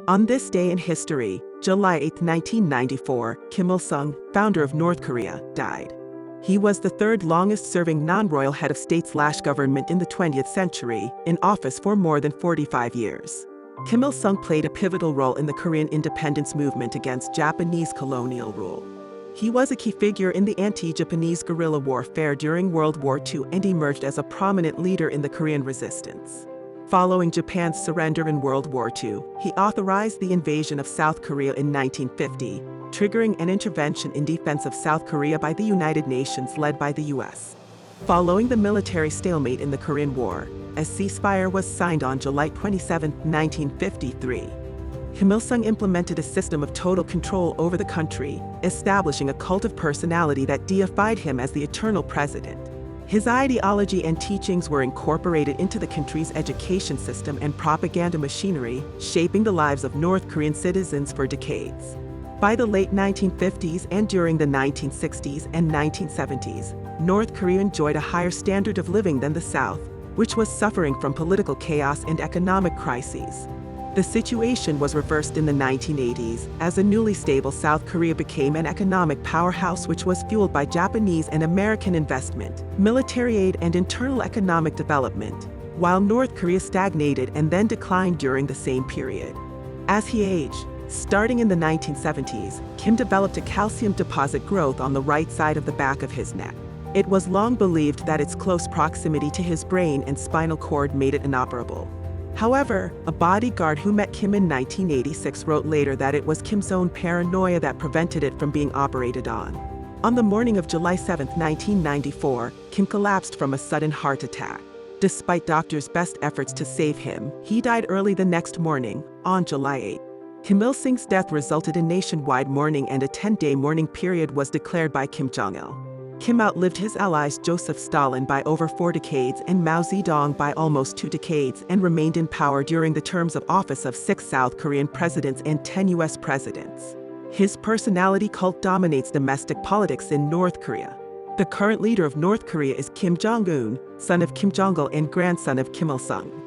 On this day in history, July 8, 1994, Kim Il-sung, founder of North Korea, died. He was the third longest-serving non-royal head of state/government in the 20th century, in office for more than 45 years. Kim Il-sung played a pivotal role in the Korean independence movement against Japanese colonial rule. He was a key figure in the anti-Japanese guerrilla warfare during World War II and emerged as a prominent leader in the Korean resistance. Following Japan's surrender in World War II, he authorized the invasion of South Korea in 1950, triggering an intervention in defense of South Korea by the United Nations led by the U.S. Following the military stalemate in the Korean War, a ceasefire was signed on July 27, 1953. Kim Il-sung implemented a system of total control over the country, establishing a cult of personality that deified him as the eternal president. His ideology and teachings were incorporated into the country's education system and propaganda machinery, shaping the lives of North Korean citizens for decades. By the late 1950s and during the 1960s and 1970s, North Korea enjoyed a higher standard of living than the South, which was suffering from political chaos and economic crises. The situation was reversed in the 1980s, as a newly stable South Korea became an economic powerhouse which was fueled by Japanese and American investment, military aid and internal economic development, while North Korea stagnated and then declined during the same period. As he aged, starting in the 1970s, Kim developed a calcium deposit growth on the right side of the back of his neck. It was long believed that its close proximity to his brain and spinal cord made it inoperable. However, a bodyguard who met Kim in 1986 wrote later that it was Kim's own paranoia that prevented it from being operated on. On the morning of July 7, 1994, Kim collapsed from a sudden heart attack. Despite doctors' best efforts to save him, he died early the next morning, on July 8. Kim Il-sung's death resulted in nationwide mourning, and a 10-day mourning period was declared by Kim Jong-un. Kim outlived his allies Joseph Stalin by over 4 decades and Mao Zedong by almost 2 decades, and remained in power during the terms of office of 6 South Korean presidents and 10 U.S. presidents. His personality cult dominates domestic politics in North Korea. The current leader of North Korea is Kim Jong-un, son of Kim Jong-il and grandson of Kim Il-sung.